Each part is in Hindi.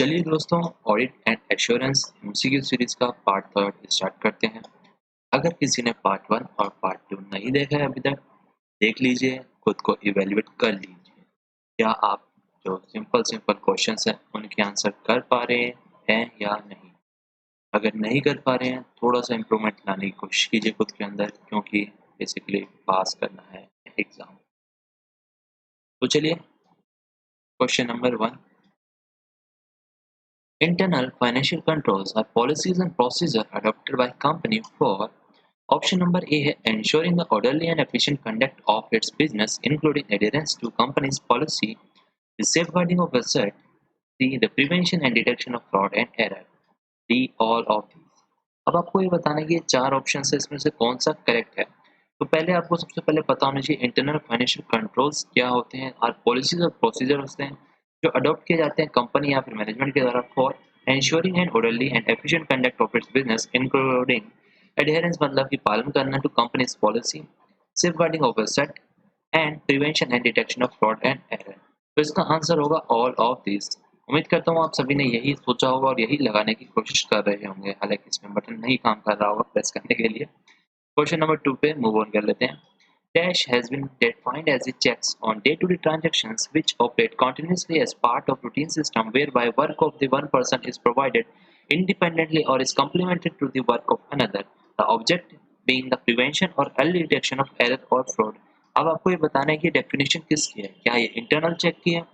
चलिए दोस्तों, audit and assurance MCQ series का पार्ट थर्ड स्टार्ट करते हैं। अगर किसी ने पार्ट वन और पार्ट टू नहीं देखा है अभी तक, देख लीजिए, खुद को इवेल्युएट कर लीजिए। क्या आप जो सिंपल सिंपल क्वेश्चंस हैं उनके आंसर कर पा रहे हैं या नहीं। अगर नहीं कर पा रहे हैं, थोड़ा सा इम्प्रूवमेंट लाने की कोशिश कीजिए खुद के अंदर, क्योंकि बेसिकली पास करना है एग्जाम। तो चलिए, question number one. Internal financial controls are policies and procedures adopted by company for option number A है ensuring the orderly and efficient conduct of its business, including adherence to company's policy, the safeguarding of asset, C the prevention and detection of fraud and error, D all of these। अब आपको ये बताना है कि ये चार ऑप्शन है, इसमें से कौन सा करेक्ट है। तो पहले आपको सबसे पहले पता होना चाहिए इंटरनल फाइनेंशियल कंट्रोल्स क्या होते हैं और पॉलिसीज और प्रोसीजर होते हैं जो अडॉप्ट किए जाते हैं कंपनी या फिर मैनेजमेंट के द्वारा for ensuring and orderly and efficient conduct of its business, including adherence मतलब कि पालन करना to company's policy, safeguarding of asset and prevention and detection of fraud and error. तो इसका आंसर होगा ऑल ऑफ दिस। उम्मीद करता हूँ आप सभी ने यही सोचा होगा और यही लगाने की कोशिश कर रहे होंगे, हालांकि इसमें बटन नहीं काम कर रहा होगा प्रेस करने के लिए। क्वेश्चन नंबर टू पे मूव ऑन कर लेते हैं। Dash has been defined as it checks on day-to-day transactions which operate continuously as part of routine system whereby work of the one person is provided independently or is complementary to the work of another. The object being the prevention or early detection of error or fraud. अब आपको ये बताना है कि डेफिनेशन किसकी है। क्या ये इंटरनल चेक की है,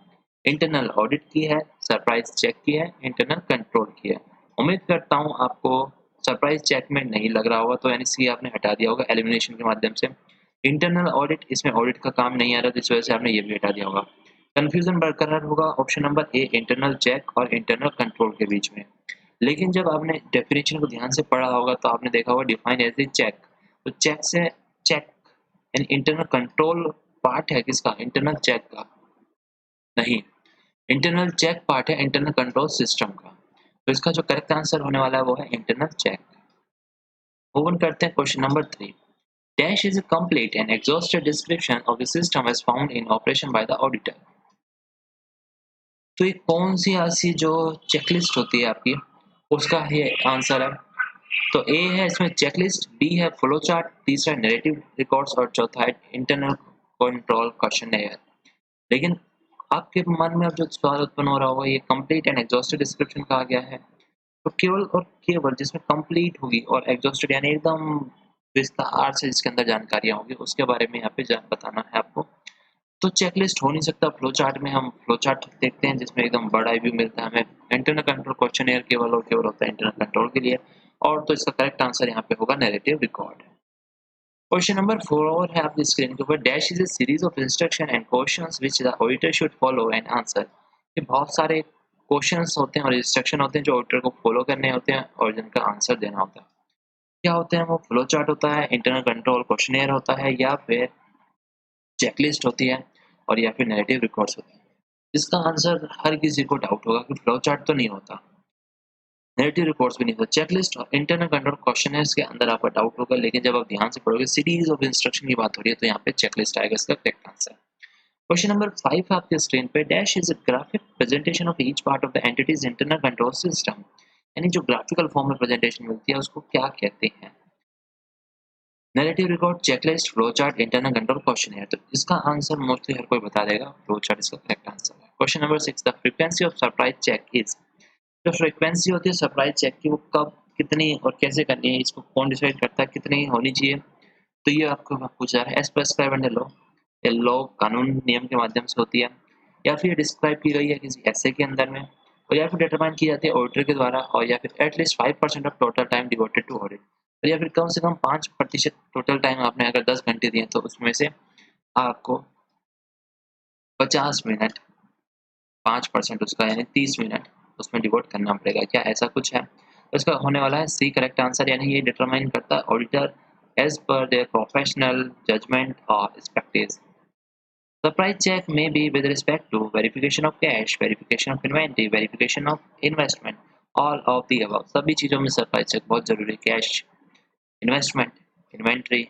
इंटरनल ऑडिट की है, सरप्राइज चेक की है, इंटरनल कंट्रोल की है। उम्मीद करता हूँ आपको सरप्राइज चेक में नहीं लग रहा होगा, तो यानी सी आपने हटा दिया होगा एलिमिनेशन के माध्यम से। इंटरनल ऑडिट, इसमें ऑडिट का काम नहीं आ रहा, जिस वजह से आपने ये भी हटा दिया होगा। कंफ्यूजन बरकरार होगा option number A internal check और इंटरनल कंट्रोल के बीच में। लेकिन जब आपने डेफिनेशन को ध्यान से पढ़ा होगा तो आपने देखा होगा डिफाइन एज ए चेक। तो चेक से चेक यानी इंटरनल कंट्रोल पार्ट है किसका, इंटरनल चेक का नहीं। इंटरनल चेक पार्ट है इंटरनल कंट्रोल सिस्टम का। तो इसका जो करेक्ट आंसर होने वाला है वो है इंटरनल चेक। मूव ऑन करते हैं question number three. Dash is a complete and exhaustive description of the system as found in operation by the auditor। तो ये कौन सी ऐसी जो चेकलिस्ट होती है आपकी, उसका ये आंसर है। तो ए है इसमें चेकलिस्ट, बी है फ्लो चार्ट, तीसरा नैरेटिव रिकॉर्ड्स और चौथा है इंटरनल कंट्रोल क्वेश्चनेयर। लेकिन आपके मन में अब जो सवाल उत्पन्न हो रहा होगा, ये कंप्लीट एंड एग्जॉस्टिव डिस्क्रिप्शन कहा गया है, तो केवल और केवल जिसमें कंप्लीट होगी और एग्जॉस्टेड यानी एकदम विस्तार से जिसके अंदर जानकारियां होंगी उसके बारे में यहाँ पे बताना है आपको। तो चेकलिस्ट हो नहीं सकता। फ्लो चार्ट में हम फ्लो चार्ट देखते हैं जिसमें एकदम बड़ा व्यू मिलता है हमें। इंटरनल कंट्रोल क्वेश्चनेयर केवल और केवल होता है इंटरनल कंट्रोल के लिए। और तो इसका करेक्ट आंसर यहाँ पे होगा नैरेटिव रिकॉर्ड। क्वेश्चन नंबर 4 है आपकी स्क्रीन के ऊपर। Dash is a series of instruction and questions which the auditor should follow and answer. ये बहुत सारे क्वेश्चंस होते हैं और इंस्ट्रक्शन होते हैं जो ऑडिटर को फॉलो करने होते हैं और जिनका आंसर देना होता है। क्या होते हैं वो? फ्लो चार्ट होता है, इंटरनल कंट्रोल क्वेश्चनेयर होता है, या फिर चेकलिस्ट होती है, और या फिर नैरेटिव रिकॉर्ड्स होते हैं। इसका आंसर हर किसी को डाउट होगा कि फ्लो चार्ट तो नहीं होता, नैरेटिव रिकॉर्ड्स भी नहीं होता, चेकलिस्ट और इंटरनल कंट्रोल क्वेश्चनेयर्स के अंदर आपका डाउट होगा। लेकिन जब आप ध्यान से पढ़ोगे, सीरीज ऑफ इंस्ट्रक्शन की बात हो रही है, तो यहाँ पे चेकलिस्ट आएगा इसका करेक्ट आंसर। क्वेश्चन नंबर 5 आपके स्क्रीन पे। Dash is a graphic presentation of each part of the entities internal control system. यानी जो ग्राफिकल फॉर्म में प्रेजेंटेशन मिलती है उसको क्या कहते हैं? Narrative record, checklist, flow chart, internal control questionnaire. तो इसका आंसर मोस्टली हर कोई बता देगा, फ्लो चार्ट इसका करेक्ट आंसर है। Question number 6। The frequency of surprise check is. जो फ्रीक्वेंसी होती है सरप्राइज चेक की, वो कब, कितनी और कैसे करनी है, इसको कौन डिसाइड करता है, कितनी होनी चाहिए? तो ये आपको पूछा है एज प्रेस्क्राइब अंडर लॉ। ये लॉ कानून नियम के माध्यम से होती है, या फिर डिस्क्राइब की गई है किसी ऐसे के अंदर में, और या फिर डिटरमाइन की जाती है ऑडिटर के द्वारा, और या फिर at least 5% of total time devoted to audit, और या फिर कम से कम 5% टोटल टाइम आपने अगर 10 घंटे दिए तो उसमें से आपको 50 मिनट 5% उसका यानी 30 मिनट उसमें डिवोट करना पड़ेगा। क्या ऐसा कुछ है? तो इसका होने वाला है सी करेक्ट आंसर। यानी ये डिटरमाइन करता है auditor as per their professional judgement और expertise. Surprise check may be with respect to verification of cash, verification of inventory, verification of investment, all of the above। सभी चीजों में सरप्राइज चेक बहुत जरूरी है। Cash, investment, inventory,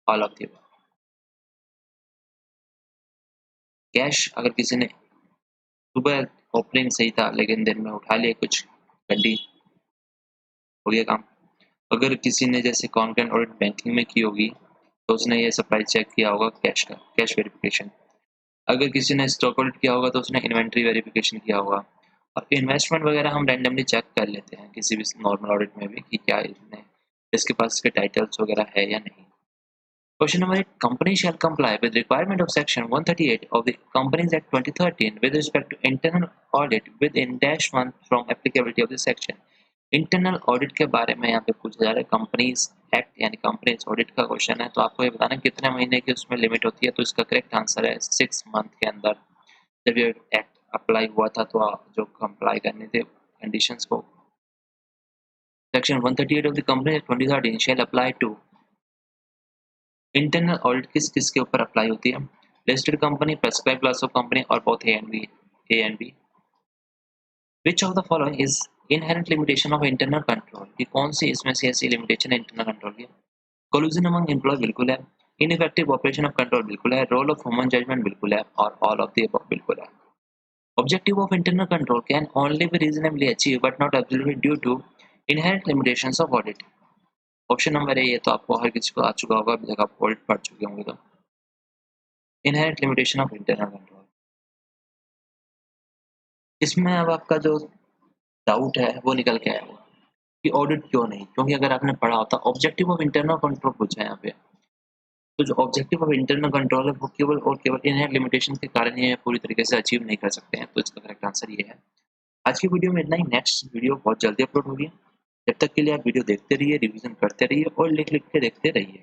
all of the above। Cash अगर किसी ने सुबह ओपनिंग सही था लेकिन दिन में उठा लिया कुछ गड्डी, हो गया काम। अगर किसी ने जैसे कंटेंट ऑडिट बैंकिंग में की होगी तो उसने ये सप्लाई चेक किया होगा कैश का, कैश वेरिफिकेशन। अगर किसी ने स्टॉक ऑडिट किया होगा तो उसने इन्वेंट्री वेरिफिकेशन किया होगा। और इन्वेस्टमेंट वगैरह हम रैंडमली चेक कर लेते हैं किसी भी नॉर्मल ऑडिट में भी कि क्या इसने इसके पास इसके टाइटल्स वगैरह है या नहीं। Question number 8. Company shall comply with requirement of Section 138 of the Companies Act 2013 with respect to internal audit within dash one from applicability of this section. Internal audit के बारे में यहाँ पे पूछा जा रहा है। कंपनीज एक्ट यानी कंपनीज ऑडिट का क्वेश्चन है, तो आपको ये बताना कितने महीने की उसमें लिमिट होती है। तो इसका करेक्ट आंसर है 6 मंथ के अंदर। जब ये एक्ट अप्लाई हुआ था तो आप जो कंप्लाई करने थे कंडीशंस को। Section 138 of the company act 2013 shall apply to internal audit किस किस के ऊपर अप्लाई होती है? Listed company, prescribe class of company और both A and B. Which of the following is inherent limitation of internal control? कि कौन सी इसमें से ऐसी लिमिटेशन है इंटरनल कंट्रोल की? कोलूजन अमंग एम्प्लॉय बिल्कुल है, इनइफेक्टिव ऑपरेशन ऑफ कंट्रोल बिल्कुल है, रोल ऑफ ह्यूमन जजमेंट बिल्कुल है और ऑल ऑफ द अबव बिल्कुल है। Objective of internal control can only be reasonably achieve but not absolutely due to inherent limitations of audit. Option number A, ये तो आपको हर किसी को आ चुका होगा, अभी तक आप ऑडिट पढ़ चुके होंगे। तो inherent limitation of internal control, इसमें अब आपका जो डाउट है वो निकल के आएगा कि ऑडिट क्यों नहीं, क्योंकि अगर आपने पढ़ा होता ऑब्जेक्टिव ऑफ इंटरनल कंट्रोल पूछा है यहाँ पे, तो जो ऑब्जेक्टिव ऑफ इंटरनल कंट्रोल है वो केवल और केवल इनहेरेंट लिमिटेशन के कारण ये पूरी तरीके से अचीव नहीं कर सकते हैं। तो इसका करेक्ट आंसर ये है। आज की वीडियो में इतना ही। नेक्स्ट वीडियो बहुत जल्दी अपलोड होगी। जब तक के लिए आप वीडियो देखते रहिए, रिवीजन करते रहिए और लिख लिख के देखते रहिए।